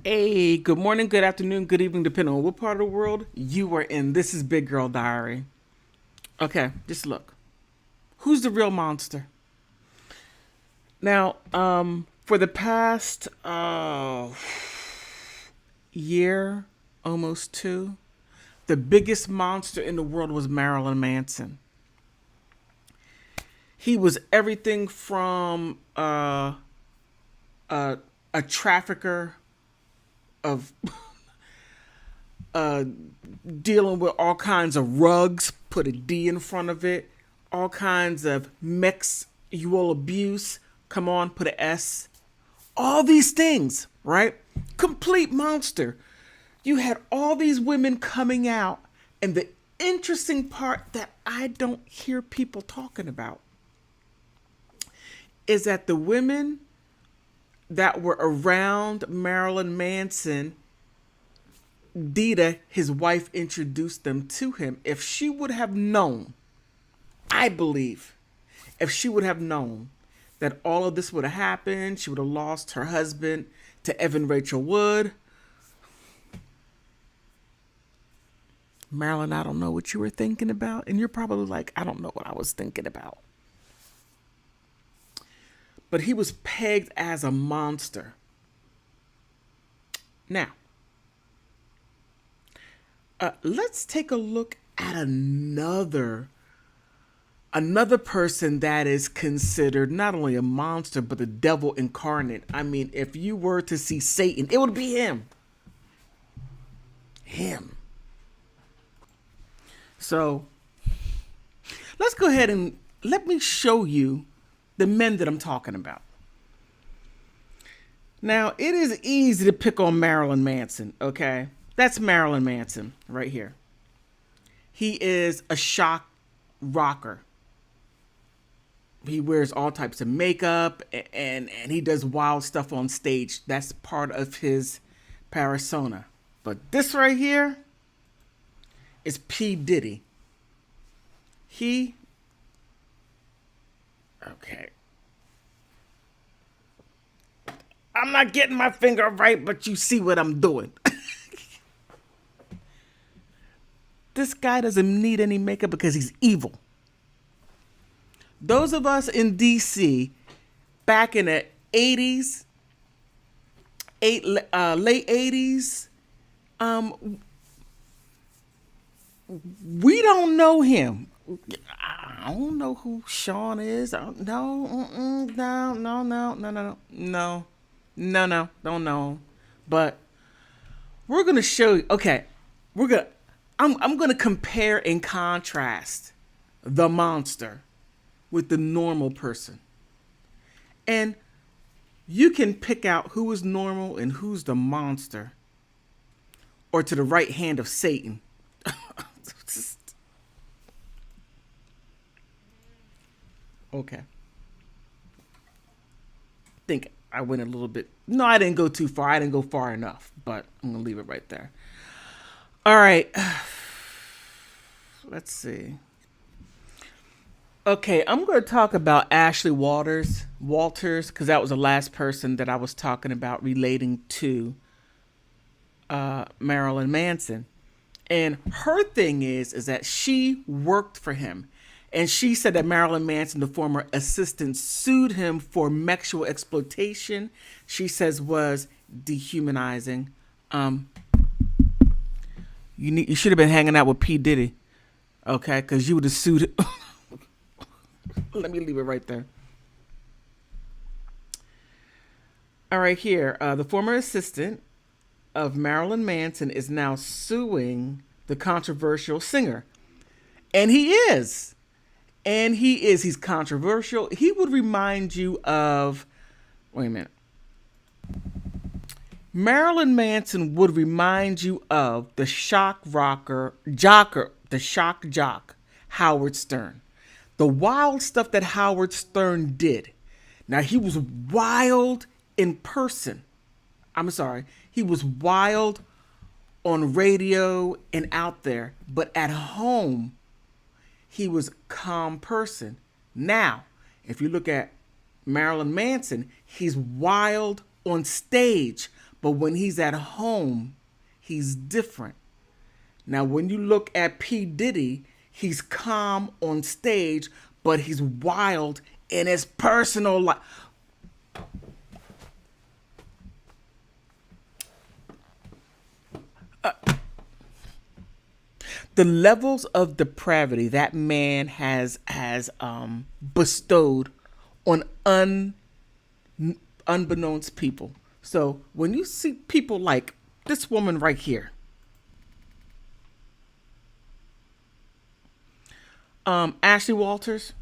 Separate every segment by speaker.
Speaker 1: Hey, good morning, good afternoon, good evening, depending on what part of the world you are in. This is Big Girl Diary. Okay, just look. Who's the real monster? Now, for the past year, almost two, the biggest monster in the world was Marilyn Manson. He was everything from a, a trafficker of uh, dealing with all kinds of rugs, put a D in front of it, all kinds of sexual abuse, come on, put an S. All these things, right? Complete monster. You had all these women coming out, and the interesting part that I don't hear people talking about is that the women that were around Marilyn Manson, Dita, his wife, introduced them to him. If she would have known, I believe, if she would have known that all of this would have happened, she would have lost her husband to Evan Rachel Wood. Marilyn, I don't know what you were thinking about. And you're probably like, I don't know what I was thinking about. But he was pegged as a monster. Now, let's take a look at another person that is considered not only a monster but the devil incarnate. I mean, if you were to see Satan, it would be him. Him. So let's go ahead and let me show you the men that I'm talking about. Now, it is easy to pick on Marilyn Manson, okay? That's Marilyn Manson right here. He is a shock rocker. He wears all types of makeup and he does wild stuff on stage. That's part of his persona. But this right here is P Diddy. He okay. I'm not getting my finger right, but you see what I'm doing. This guy doesn't need any makeup because he's evil. Those of us in DC back in the 80s, late 80s, we don't know him. I don't know who Sean is. No, no, no, no, no, no, no, don't know him. But we're gonna show you. Okay, we're gonna. I'm gonna compare and contrast the monster with the normal person, and you can pick out who is normal and who's the monster, or to the right hand of Satan. Okay. Think I went a little bit. No, I didn't go too far. I didn't go far enough, but I'm going to leave it right there. All right. Let's see. Okay, I'm going to talk about Ashley Walters, because that was the last person that I was talking about relating to Marilyn Manson. And her thing is that she worked for him. And she said that Marilyn Manson, the former assistant, sued him for sexual exploitation. She says was dehumanizing. Um, you should have been hanging out with P Diddy, okay? Because you would have sued. Let me leave it right there. All right, here, the former assistant of Marilyn Manson is now suing the controversial singer, and he is. And he's controversial. He would remind you of, wait a minute. Marilyn Manson would remind you of the the shock jock, Howard Stern. The wild stuff that Howard Stern did. Now, he was wild in person. I'm sorry. He was wild on radio and out there, but at home, he was a calm person. Now, if you look at Marilyn Manson, he's wild on stage, But when he's at home, he's different. Now, when you look at P Diddy, he's calm on stage, but he's wild in his personal life. The levels of depravity that man has bestowed on unbeknownst people. So when you see people like this woman right here, Ashley Walters.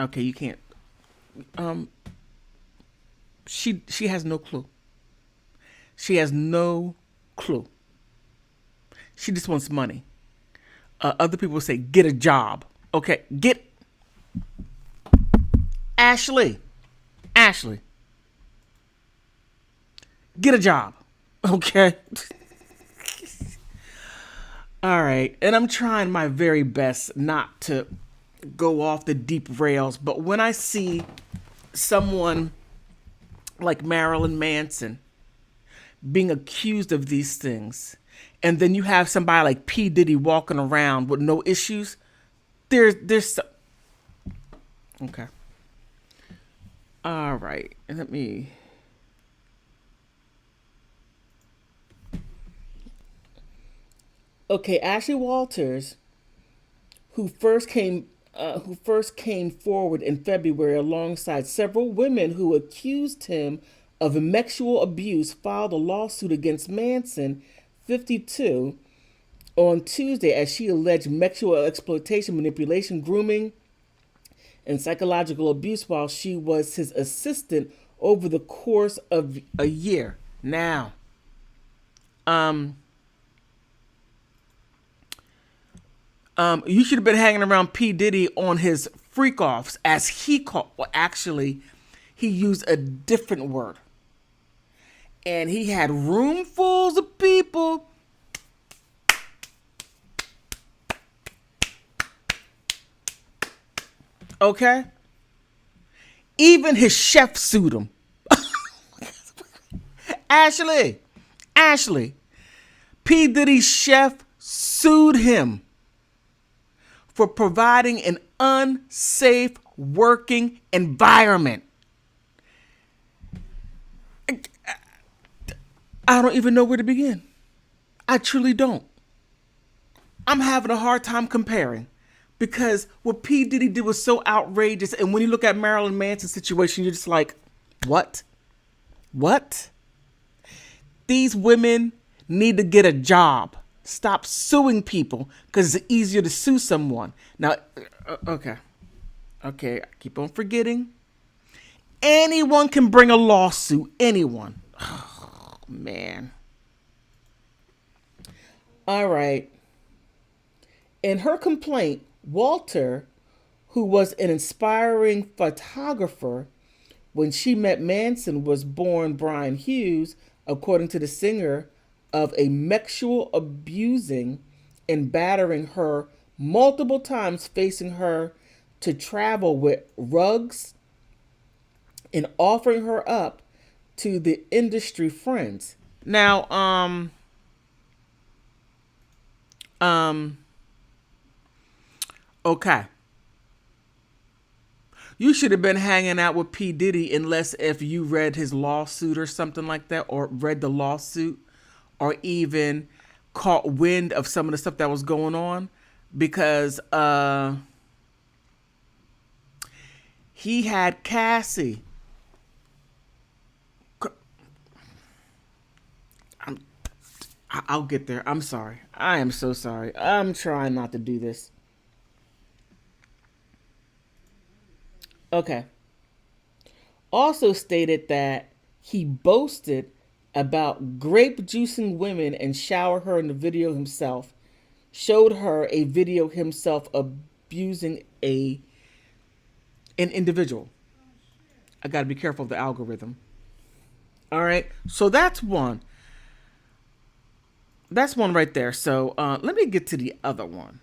Speaker 1: Okay, you can't. Um, she has no clue. She has no clue. She just wants money. Other people say get a job. Okay, get Ashley. Ashley, get a job. Okay. All right, and I'm trying my very best not to go off the deep rails, but when I see someone like Marilyn Manson being accused of these things, and then you have somebody like P Diddy walking around with no issues, there's okay. All right, and let me. Okay, Ashley Walters, who first came forward in February alongside several women who accused him of sexual abuse, filed a lawsuit against Manson, 52, on Tuesday as she alleged sexual exploitation, manipulation, grooming, and psychological abuse while she was his assistant over the course of a year. Now, um, you should have been hanging around P Diddy on his freak offs, as he called. Well, actually, he used a different word, and he had roomfuls of people. Okay, even his chef sued him. Ashley, Ashley, P Diddy's chef sued him for providing an unsafe working environment. I don't even know where to begin. I truly don't. I'm having a hard time comparing because what P. Diddy did was so outrageous. And when you look at Marilyn Manson's situation, you're just like, what? What? These women need to get a job. Stop suing people because it's easier to sue someone. Now, okay. Okay, I keep on forgetting. Anyone can bring a lawsuit. Anyone. Oh, man. All right. In her complaint, Walter, who was an inspiring photographer when she met Manson, was born Brian Hughes, according to the singer, of a sexual abusing and battering her multiple times, facing her to travel with rugs and offering her up to the industry friends. Now, okay. You should have been hanging out with P. Diddy unless if you read his lawsuit or something like that, or read the lawsuit, or even caught wind of some of the stuff that was going on, because he had Cassie. I'll get there. I'm sorry. I am so sorry. I'm trying not to do this. Okay. Also stated that he boasted about grape juicing women and showered her in the video himself. Showed her a video himself abusing an individual. I got to be careful of the algorithm. All right. So that's one. That's one right there. So let me get to the other one.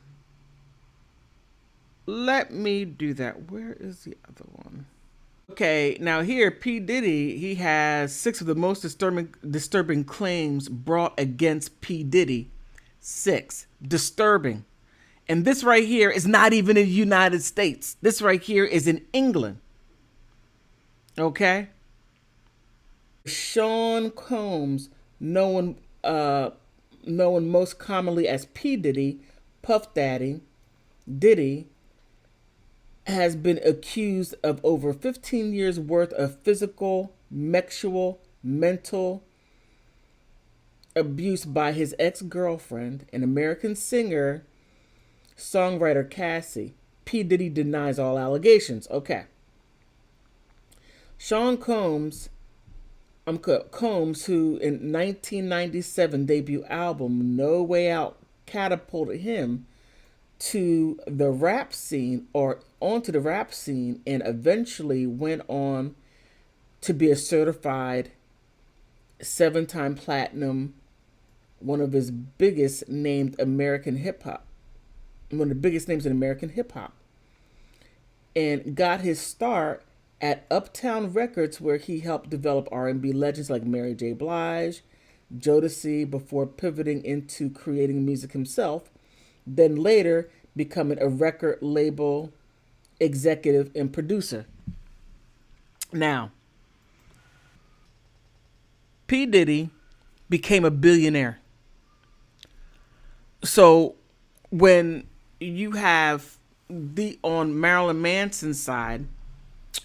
Speaker 1: Let me do that. Where is the other one? Okay, now here P Diddy, he has six of the most disturbing claims brought against P Diddy. Six disturbing, and this right here is not even in the United States. This right here is in England. Okay, Sean Combs, known known most commonly as P Diddy, Puff Daddy, Diddy, has been accused of over 15 years worth of physical, sexual, mental abuse by his ex-girlfriend, an American singer, songwriter Cassie. P. Diddy denies all allegations. Okay. Sean Combs, who in 1997 debut album No Way Out catapulted him to the rap scene or onto the rap scene and eventually went on to be a certified 7-time platinum, one of his biggest named American hip hop, one of the biggest names in American hip hop, and got his start at Uptown Records, where he helped develop R&B legends like Mary J. Blige, Jodeci, before pivoting into creating music himself, then later becoming a record label executive and producer. Now, P. Diddy became a billionaire. So when you have the on Marilyn Manson's side,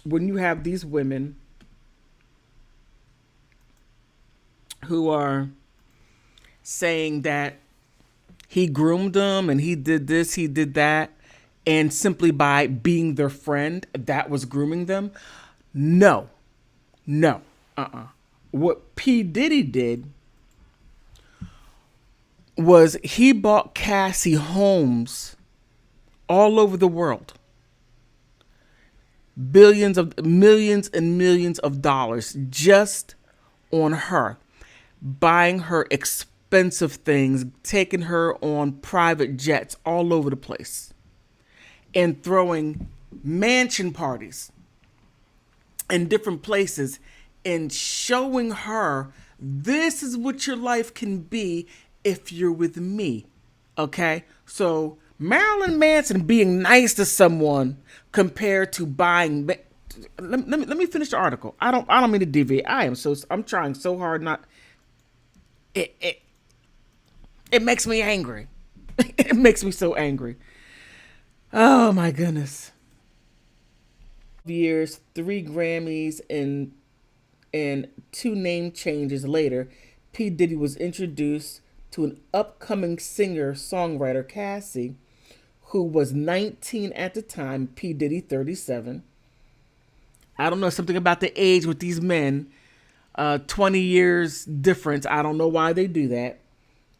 Speaker 1: when you have these women who are saying that he groomed them and he did this, he did that, and simply by being their friend, that was grooming them. No, no, What P. Diddy did was he bought Cassie homes all over the world. Millions and millions of dollars just on her, buying her expensive things, taking her on private jets all over the place, and throwing mansion parties in different places and showing her this is what your life can be if you're with me. Okay? So Marilyn Manson being nice to someone compared to buying. Let me finish the article. I don't mean to deviate. I'm trying so hard not. It makes me angry. It makes me so angry. Oh my goodness. Years, 3 Grammys, and 2 name changes later, P. Diddy was introduced to an upcoming singer-songwriter, Cassie, who was 19 at the time, P. Diddy 37. I don't know, something about the age with these men, 20 years difference. I don't know why they do that.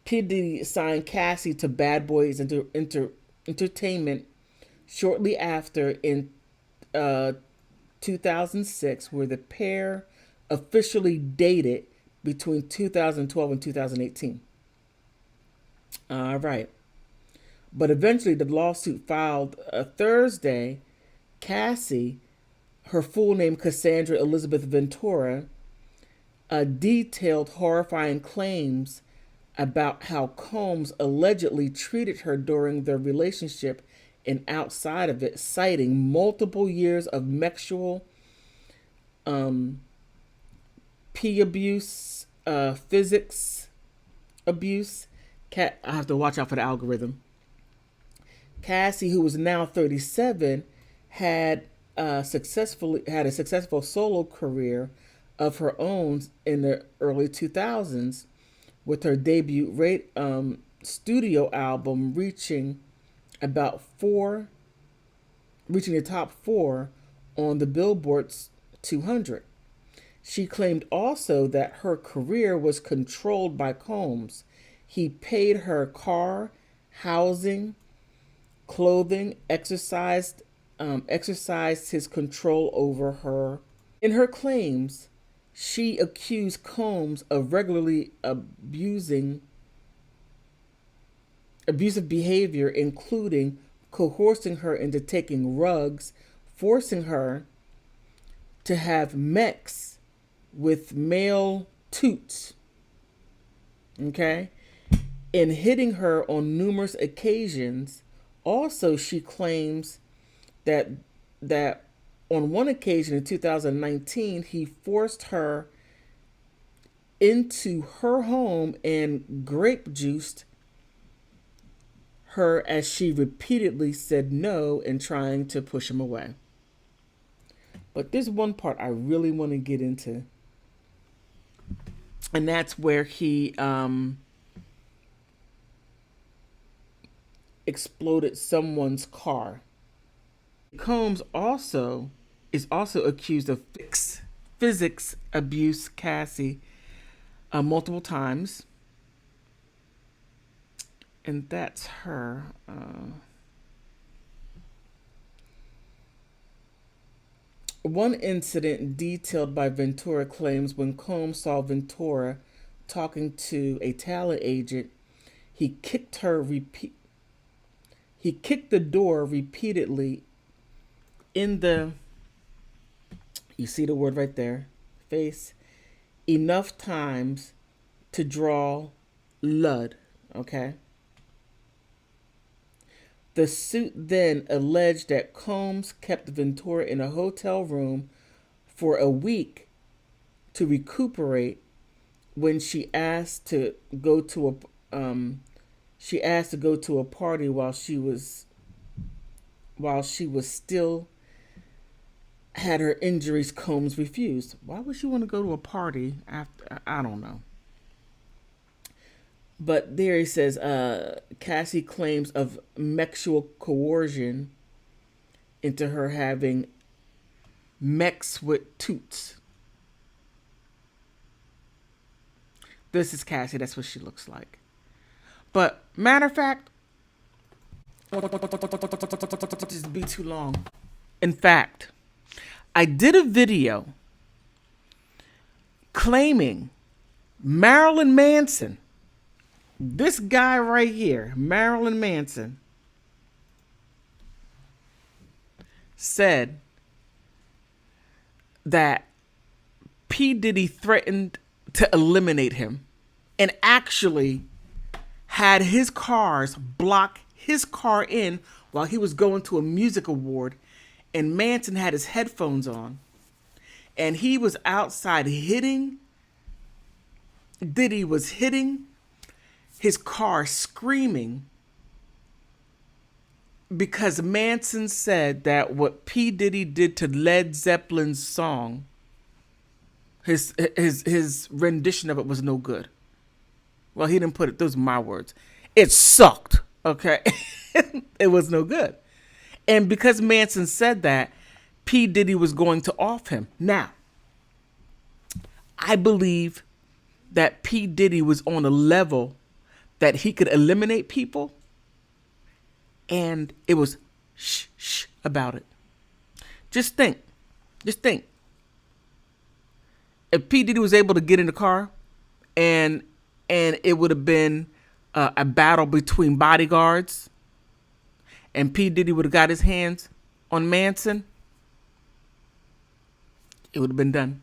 Speaker 1: P. Diddy signed Cassie to Bad Boys Entertainment shortly after in 2006, where the pair officially dated between 2012 and 2018. All right. But eventually the lawsuit filed Thursday, Cassie, her full name Cassandra Elizabeth Ventura, detailed horrifying claims about how Combs allegedly treated her during their relationship and outside of it, citing multiple years of sexual P abuse, physics abuse. I have to watch out for the algorithm. Cassie, who was now 37, had a successful solo career of her own in the early 2000s, with her debut studio album reaching the top 4 on the Billboard's 200. She claimed also that her career was controlled by Combs. He paid her car, housing, clothing, exercised his control over her. In her claims, she accused Combs of regularly abusive behavior, including coercing her into taking drugs, forcing her to have mechs with male toots, okay, and hitting her on numerous occasions. Also, she claims that that on one occasion in 2019, he forced her into her home and grape juiced her as she repeatedly said no and trying to push him away. But there's one part I really want to get into, and that's where he exploded someone's car. Combs is also accused of physics abuse Cassie multiple times, and that's her. One incident detailed by Ventura claims when Combs saw Ventura talking to a talent agent, he kicked the door repeatedly in the, you see the word right there, face, enough times to draw blood, okay? The suit then alleged that Combs kept Ventura in a hotel room for a week to recuperate when she asked to go to a party while she was still had her injuries. Combs refused. Why would she want to go to a party after? I don't know. But there he says, Cassie claims of sexual coercion into her having mechs with toots. This is Cassie. That's what she looks like. But matter of fact, just be too long. In fact, I did a video claiming Marilyn Manson, this guy right here, Marilyn Manson, said that P Diddy threatened to eliminate him and actually had his cars block his car in while he was going to a music award, and Manson had his headphones on and he was outside hitting, Diddy was hitting his car screaming because Manson said that what P Diddy did to Led Zeppelin's song, his rendition of it was no good. Well, he didn't put it, those are my words. It sucked, okay? It was no good. And because Manson said that, P Diddy was going to off him. Now, I believe that P Diddy was on a level that he could eliminate people, and it was shh about it. Just think. If P Diddy was able to get in the car, and it would have been a battle between bodyguards, and P Diddy would have got his hands on Manson, it would have been done.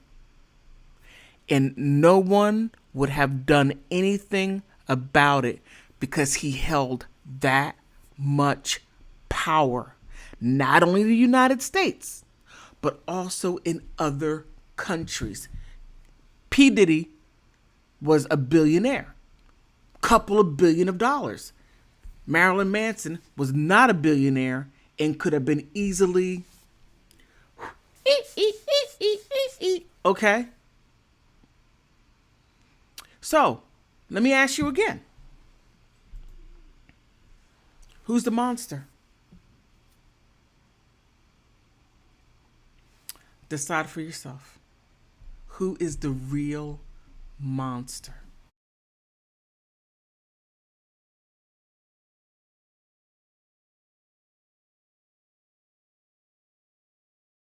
Speaker 1: And no one would have done anything about it because he held that much power, not only in the United States, but also in other countries. P Diddy was a billionaire, couple of billion of dollars. Marilyn Manson was not a billionaire and could have been easily, okay? So, let me ask you again. Who's the monster? Decide for yourself. Who is the real monster?